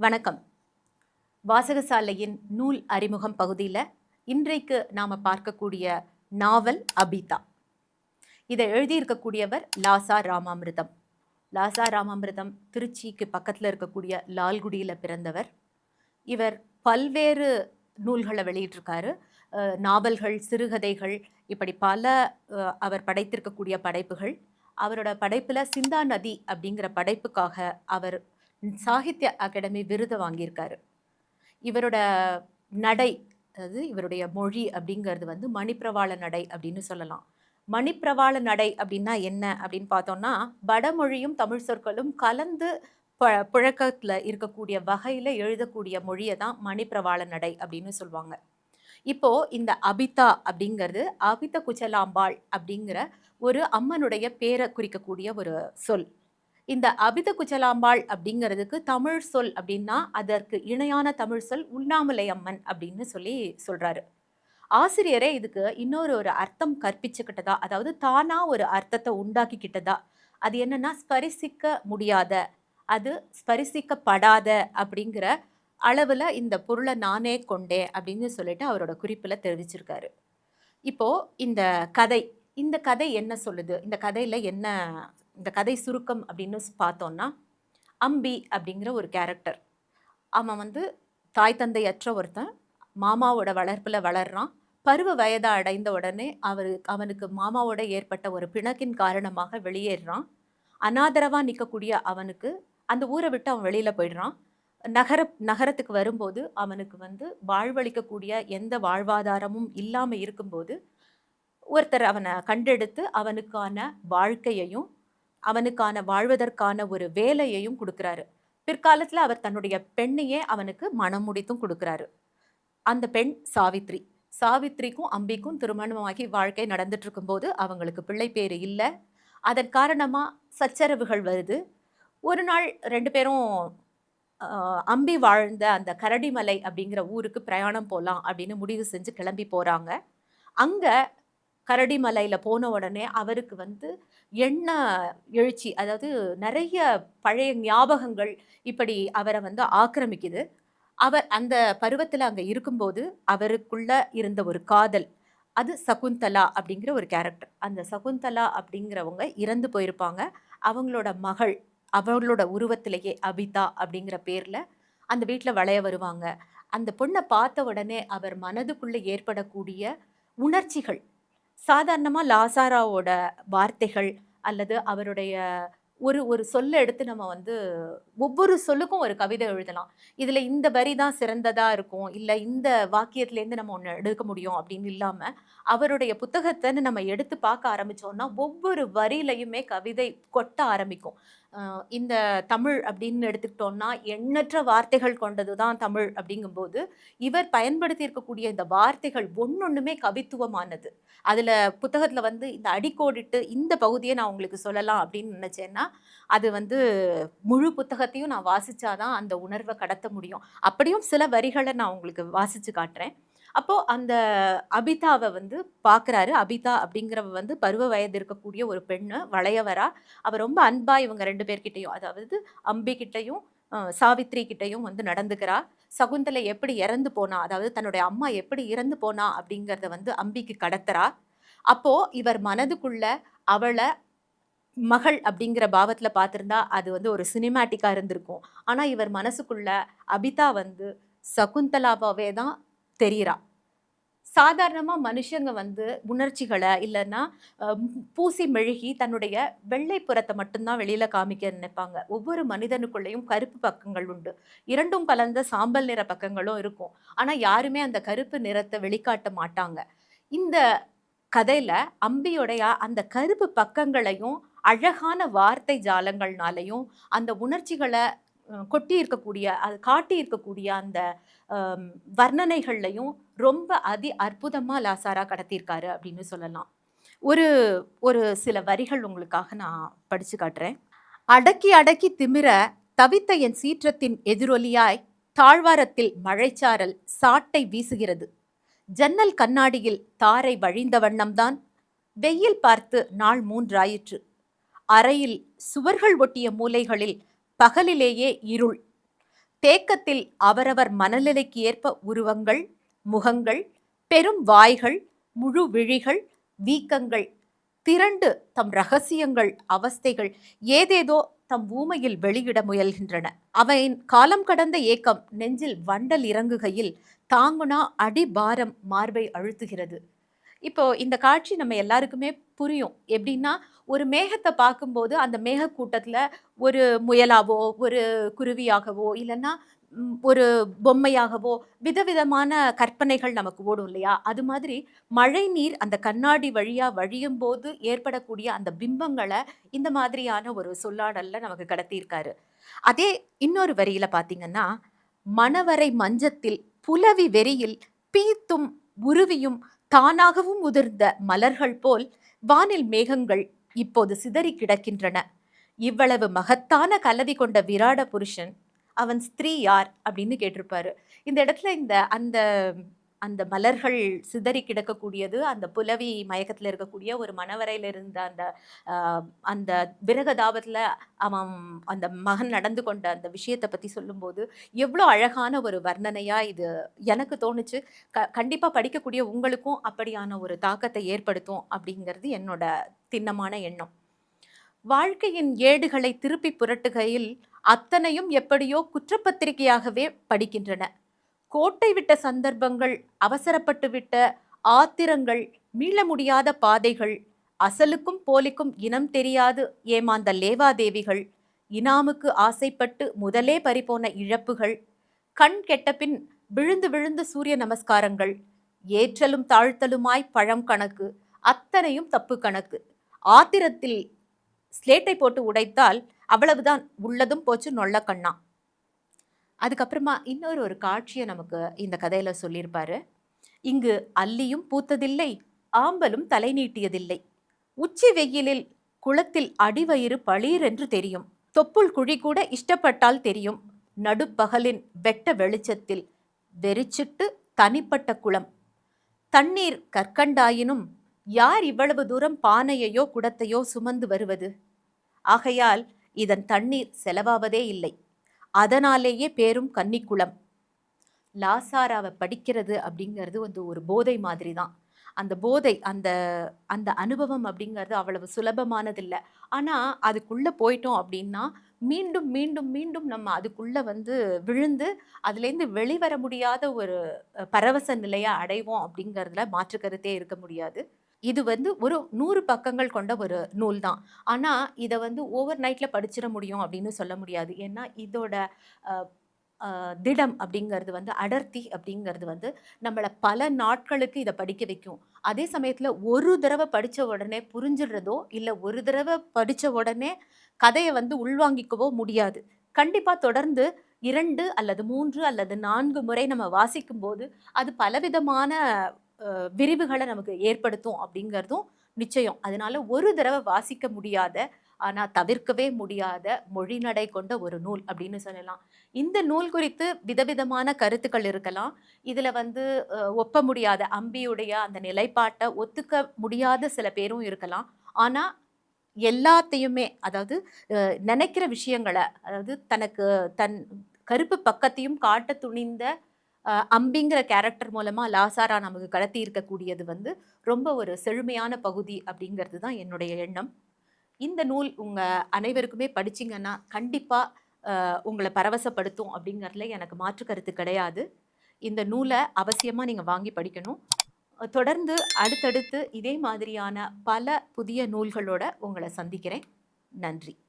வணக்கம். வாசகசாலையின் நூல் அறிமுகம் பகுதியில் இன்றைக்கு நாம் பார்க்கக்கூடிய நாவல் அபிதா. இதை எழுதியிருக்கக்கூடியவர் லாசா ராமாமிர்தம். லாசா ராமாமிர்தம் திருச்சிக்கு பக்கத்தில் இருக்கக்கூடிய லால்குடியில் பிறந்தவர். இவர் பல்வேறு நூல்களை வெளியிட்டிருக்காரு. நாவல்கள், சிறுகதைகள், இப்படி பல அவர் படைத்திருக்கக்கூடிய படைப்புகள். அவரோட படைப்பில் சிந்தா நதி அப்படிங்கிற படைப்புக்காக அவர் சாகித்ய அகாடமி விருது வாங்கியிருக்காரு. இவரோட நடை, அதாவது இவருடைய மொழி அப்படிங்கிறது வந்து மணிப்பிரவாள நடை அப்படின்னு சொல்லலாம். மணிப்பிரவாள நடை அப்படின்னா என்ன அப்படின்னு பார்த்தோம்னா, வடமொழியும் தமிழ் சொற்களும் கலந்து புழக்கத்தில் இருக்கக்கூடிய வகையில் எழுதக்கூடிய மொழியை தான் மணிப்பிரவாள நடை அப்படின்னு சொல்லுவாங்க. இப்போ இந்த அபிதா அப்படிங்கிறது அபித குச்சலாம்பாள் அப்படிங்கிற ஒரு அம்மனுடைய பேரை குறிக்கக்கூடிய ஒரு சொல். இந்த அபித குச்சலாம்பாள் அப்படிங்கிறதுக்கு தமிழ் சொல் அப்படின்னா அதற்கு இணையான தமிழ் சொல் உண்ணாமலை அம்மன் அப்படின்னு சொல்றாரு. ஆசிரியரே இதுக்கு இன்னொரு அர்த்தம் கற்பிச்சுக்கிட்டதா, அதாவது தானா ஒரு அர்த்தத்தை உண்டாக்கிக்கிட்டதா. அது என்னன்னா, ஸ்பரிசிக்க முடியாத, அது ஸ்பரிசிக்கப்படாத அப்படிங்கிற அளவுல இந்த பொருளை நானே கொண்டேன் அப்படின்னு சொல்லிட்டு அவரோட குறிப்புல தெரிவிச்சிருக்காரு. இப்போ இந்த கதை என்ன சொல்லுது, இந்த கதை சுருக்கம் அப்படின்னு பார்த்தோம்னா, அம்பி அப்படிங்கிற ஒரு கேரக்டர். அவன் வந்து தாய் தந்தையற்ற ஒருத்தன், மாமாவோட வளர்ப்பில் வளர்றான். பருவ வயதை அடைந்த உடனே அவனுக்கு மாமாவோட ஏற்பட்ட ஒரு பிணக்கின் காரணமாக வெளியேறான். அனாதரவாக நிற்கக்கூடிய அவனுக்கு அந்த ஊரை விட்டு அவன் வெளியில் போயிடுறான். நகரத்துக்கு வரும்போது அவனுக்கு வந்து வாழ்வளிக்கக்கூடிய எந்த வாழ்வாதாரமும் இல்லாமல் இருக்கும்போது ஒருத்தர் அவனை கண்டெடுத்து அவனுக்கான வாழ்க்கையையும் அவனுக்கான வாழ்வதற்கான ஒரு வேலையையும் கொடுக்குறாரு. பிற்காலத்தில் அவர் தன்னுடைய பெண்ணையே அவனுக்கு மனம் முடித்தும் கொடுக்குறாரு. அந்த பெண் சாவித்ரி. சாவித்ரிக்கும் அம்பிக்கும் திருமணமாகி வாழ்க்கை நடந்துட்டு இருக்கும்போது அவங்களுக்கு பிள்ளை பேரு இல்லை. அதன் காரணமாக சச்சரவுகள் வருது. ஒரு நாள் ரெண்டு பேரும் அம்பி வாழ்ந்த அந்த கரடிமலை அப்படிங்கிற ஊருக்கு பிரயாணம் போகலாம் அப்படின்னு முடிவு செஞ்சு கிளம்பி போகிறாங்க. அங்கே கரடிமலையில் போன உடனே அவருக்கு வந்து எண்ண எழுச்சி, அதாவது நிறைய பழைய ஞாபகங்கள் இப்படி அவரை வந்து ஆக்கிரமிக்குது. அவர் அந்த பருவத்தில் அங்கே இருக்கும்போது அவருக்குள்ள இருந்த ஒரு காதல், அது சகுந்தலா அப்படிங்கிற ஒரு கேரக்டர். அந்த சகுந்தலா அப்படிங்கிறவங்க இறந்து போயிருப்பாங்க. அவங்களோட மகள் அவங்களோட உருவத்திலேயே அபிதா அப்படிங்கிற பேரில் அந்த வீட்டில் வளைய வருவாங்க. அந்த பொண்ணை பார்த்த உடனே அவர் மனதுக்குள்ளே ஏற்படக்கூடிய உணர்ச்சிகள், சாதாரணமாக லாசாராவோட வார்த்தைகள் அல்லது அவருடைய ஒரு சொல்ல எடுத்து நம்ம வந்து ஒவ்வொரு சொல்லுக்கும் ஒரு கவிதை எழுதலாம். இதில் இந்த வரி தான் சிறந்ததாக இருக்கும், இல்லை இந்த வாக்கியத்துலேருந்து நம்ம ஒன்று எடுக்க முடியும் அப்படின்னு இல்லாமல் அவருடைய புத்தகத்தை நம்ம எடுத்து பார்க்க ஆரம்பித்தோம்னா ஒவ்வொரு வரியிலையுமே கவிதை கொட்ட ஆரம்பிக்கும். இந்த தமிழ் அப்படின்னு எடுத்துக்கிட்டோம்னா எண்ணற்ற வார்த்தைகள் கொண்டது தான் தமிழ். அப்படிங்கும்போது இவர் பயன்படுத்தி இருக்கக்கூடிய இந்த வார்த்தைகள் ஒன்னொன்றுமே கவித்துவமானது. அதில் புத்தகத்தில் வந்து இந்த அடிக்கோடிட்டு இந்த பகுதியை நான் உங்களுக்கு சொல்லலாம் அப்படின்னு நினச்சேன்னா அது வந்து முழு புத்தகத்தையும் நான் வாசித்தாதான் அந்த உணர்வை கடத்த முடியும். அப்படியும் சில வரிகளை நான் உங்களுக்கு வாசித்து காட்டுறேன். அப்போது அந்த அபிதாவை வந்து பார்க்குறாரு. அபிதா அப்படிங்கிறவ வந்து பருவ வயது இருக்கக்கூடிய ஒரு பெண்ணு, வளையவரா. அவர் ரொம்ப அன்பா இவங்க ரெண்டு பேர்கிட்டையும், அதாவது அம்பி கிட்டையும் சாவித்ரி கிட்டையும் வந்து நடந்துக்கிறா. சகுந்தலை எப்படி இறந்து போனா, அதாவது தன்னுடைய அம்மா எப்படி இறந்து போனா அப்படிங்கிறத வந்து அம்பிக்கு கடத்துறா. அப்போ இவர் மனதுக்குள்ள அவளை மகள் அப்படிங்கிற பாவத்துல பார்த்திருந்தா அது வந்து ஒரு சினிமேட்டிக்கா இருந்திருக்கும். ஆனா இவர் மனசுக்குள்ள அபிதா வந்து சகுந்தலாவாவே தான் தெரியுறா. சாதாரணமா மனுஷங்க வந்து உணர்ச்சிகளை இல்லைன்னா பூசி மெழுகி தன்னுடைய வெள்ளை புறத்தை மட்டும்தான் வெளியில காமிக்க நினைப்பாங்க. ஒவ்வொரு மனிதனுக்குள்ளேயும் கருப்பு பக்கங்கள் உண்டு. இரண்டும் கலந்த சாம்பல் நிற பக்கங்களும் இருக்கும். ஆனா யாருமே அந்த கருப்பு நிறத்தை வெளிக்காட்ட மாட்டாங்க. இந்த கதையில அம்பியுடைய அந்த கருப்பு பக்கங்களையும் அழகான வார்த்தை ஜாலங்கள்னாலையும் அந்த உணர்ச்சிகளை கொட்டி இருக்கக்கூடிய, அது காட்டி இருக்கக்கூடிய அந்த வர்ணனைகள்லையும் ரொம்ப அற்புதமா லாசாரா கடத்தியிருக்காரு அப்படின்னு சொல்லலாம். ஒரு ஒரு சில வரிகள் உங்களுக்காக நான் படிச்சு காட்டுறேன். அடக்கி அடக்கி திமிர தவித்த என் சீற்றத்தின் எதிரொலியாய் தாழ்வாரத்தில் மழைச்சாரல் சாட்டை வீசுகிறது. ஜன்னல் கண்ணாடியில் தாரை வழிந்த வண்ணம்தான். வெயில் பார்த்து நாள் 3 ஆயிற்று. அறையில் சுவர்கள் ஒட்டிய மூலைகளில் பகலிலேயே இருள். தேக்கத்தில் அவரவர் மனநிலைக்கு ஏற்ப உருவங்கள், முகங்கள், பெரும் வாய்கள், முழு விழிகள், வீக்கங்கள் திரண்டு தம் ரகசியங்கள், அவஸ்தைகள் ஏதேதோ தம் ஊமையில் வெளியிட முயல்கின்றன. அவையின் காலம் கடந்த ஏக்கம் நெஞ்சில் வண்டல் இறங்குகையில் தாங்குனா அடிபாரம் மார்பை அழுத்துகிறது. இப்போ இந்த காட்சி நம்ம எல்லாருக்குமே புரியும். எப்படின்னா, ஒரு மேகத்தை பார்க்கும்போது அந்த மேகக்கூட்டத்துல ஒரு முயலாவோ, ஒரு குருவியாகவோ, இல்லைன்னா ஒரு பொம்மையாகவோ விதவிதமான கற்பனைகள் நமக்கு ஓடும் இல்லையா? அது மாதிரி மழை நீர் அந்த கண்ணாடி வழியா வழியும் போது ஏற்படக்கூடிய அந்த பிம்பங்களை இந்த மாதிரியான ஒரு சொல்லாடல்ல நமக்கு கடத்தியிருக்காரு. அதே இன்னொரு வரியில பார்த்தீங்கன்னா, மணவரை மஞ்சத்தில் புலவி வெறியில் பீத்தும் உருவியும் தானாகவும் உதிர்ந்த மலர்கள் போல் வானில் மேகங்கள் இப்போது சிதறி கிடக்கின்றன. இவ்வளவு மகத்தான கலவி கொண்ட விராட புருஷன் அவன் ஸ்திரீ யார் அப்படின்னு கேட்டிருப்பாரு. இந்த இடத்துல அந்த அந்த மலர்கள் சிதறி கிடக்கக்கூடியது, அந்த புலவி மயக்கத்தில் இருக்கக்கூடிய ஒரு மணவரையில் இருந்த அந்த விரகதாபத்தில் அவன் அந்த மகன் நடந்து கொண்ட அந்த விஷயத்தை பற்றி சொல்லும்போது எவ்வளோ அழகான ஒரு வர்ணனையாக இது எனக்கு தோணுச்சு. கண்டிப்பாக படிக்கக்கூடிய உங்களுக்கும் அப்படியான ஒரு தாக்கத்தை ஏற்படுத்தும் அப்படிங்கிறது என்னோட திண்ணமான எண்ணம். வாழ்க்கையின் ஏடுகளை திருப்பி புரட்டுகையில் அத்தனையும் எப்படியோ குற்றப்பத்திரிகையாகவே படிக்கின்றன. கோட்டை விட்ட சந்தர்ப்பங்கள், அவசரப்பட்டு விட்ட ஆத்திரங்கள், மீள முடியாத பாதைகள், அசலுக்கும் போலிக்கும் இனம் தெரியாது ஏமாந்த லேவாதேவிகள், இனாமுக்கு ஆசைப்பட்டு முதலே பறிபோன இழப்புகள், கண் கெட்டபின் விழுந்து விழுந்து சூரிய நமஸ்காரங்கள், ஏற்றலும் தாழ்த்தலுமாய் பழம் கணக்கு, அத்தனையும் தப்பு கணக்கு. ஆத்திரத்தில் ஸ்லேட்டை போட்டு உடைத்தால் அவ்வளவுதான், உள்ளதும் போச்சு நொல்ல கண்ணா. அதுக்கப்புறமா இன்னொரு ஒரு காட்சியை நமக்கு இந்த கதையில சொல்லியிருப்பாரு. இங்கு அல்லியும் பூத்ததில்லை, ஆம்பலும் தலை நீட்டியதில்லை. உச்சி வெயிலில் குளத்தில் அடிவயிறு பளீர் என்று தெரியும். தொப்புள் குழி கூட இஷ்டப்பட்டால் தெரியும். நடுப்பகலின் வெட்ட வெளிச்சத்தில் வெறிச்சிட்டு தனிப்பட்ட குளம். தண்ணீர் கற்கண்டாயினும் யார் இவ்வளவு தூரம் பானையையோ குடத்தையோ சுமந்து வருவது? ஆகையால் இதன் தண்ணீர் செலவாவதே இல்லை. அதனாலேயே பேரும் கன்னிக்குளம். லாசாராவை படிக்கிறது அப்படிங்கிறது ஒரு போதை மாதிரி தான். அந்த போதை, அந்த அந்த அனுபவம் அப்படிங்கிறது அவ்வளவு சுலபமானதில்லை. ஆனால் அதுக்குள்ளே போயிட்டோம் அப்படின்னா மீண்டும் மீண்டும் மீண்டும் நம்ம அதுக்குள்ளே விழுந்து அதுலேருந்து வெளிவர முடியாத ஒரு பரவச நிலையை அடைவோம் அப்படிங்கிறதுல மாற்று கருத்தே இருக்க முடியாது. இது ஒரு 100 பக்கங்கள் கொண்ட ஒரு நூல் தான். ஆனால் இதை ஓவர் நைட்டில் படிச்சிட முடியும் அப்படின்னு சொல்ல முடியாது. ஏன்னா இதோட திடம் அப்படிங்கிறது அடர்த்தி அப்படிங்கிறது நம்மளை பல நாட்களுக்கு இதை படிக்க வைக்கும். அதே சமயத்தில் ஒரு தடவை படித்த உடனே புரிஞ்சிடுறதோ இல்லை ஒரு தடவை படித்த உடனே கதையை உள்வாங்கிக்கவோ முடியாது. கண்டிப்பாக தொடர்ந்து 2 அல்லது 3 அல்லது 4 முறை நம்ம வாசிக்கும் போது அது பலவிதமான விரிவுகளை நமக்கு ஏற்படுத்தும் அப்படிங்கிறதும் நிச்சயம். அதனால ஒரு தடவை வாசிக்க முடியாத ஆனால் தவிர்க்கவே முடியாத மொழிநடை கொண்ட ஒரு நூல் அப்படின்னு சொல்லலாம். இந்த நூல் குறித்து விதவிதமான கருத்துக்கள் இருக்கலாம். இதில் ஒப்ப முடியாத அம்பியுடைய அந்த நிலைப்பாட்டை ஒத்துக்க முடியாத சில பேரும் இருக்கலாம். ஆனால் எல்லாத்தையுமே, அதாவது நினைக்கிற விஷயங்களை, அதாவது தனக்கு தன் கருப்பு பக்கத்தையும் காட்ட துணிந்த அம்பிங்கிற கேரக்டர் மூலமாக லாசாரா நமக்கு கடத்தி இருக்கக்கூடியது ரொம்ப ஒரு செழுமையான பகுதி அப்படிங்கிறது தான் என்னுடைய எண்ணம். இந்த நூல் உங்கள் அனைவருக்குமே படிச்சிங்கன்னா கண்டிப்பாக உங்களை பரவசப்படுத்தும் அப்படிங்கிறதுல எனக்கு மாற்று கருத்து கிடையாது. இந்த நூலை அவசியமாக நீங்கள் வாங்கி படிக்கணும். தொடர்ந்து அடுத்தடுத்து இதே மாதிரியான பல புதிய நூல்களோட உங்களை சந்திக்கிறேன். நன்றி.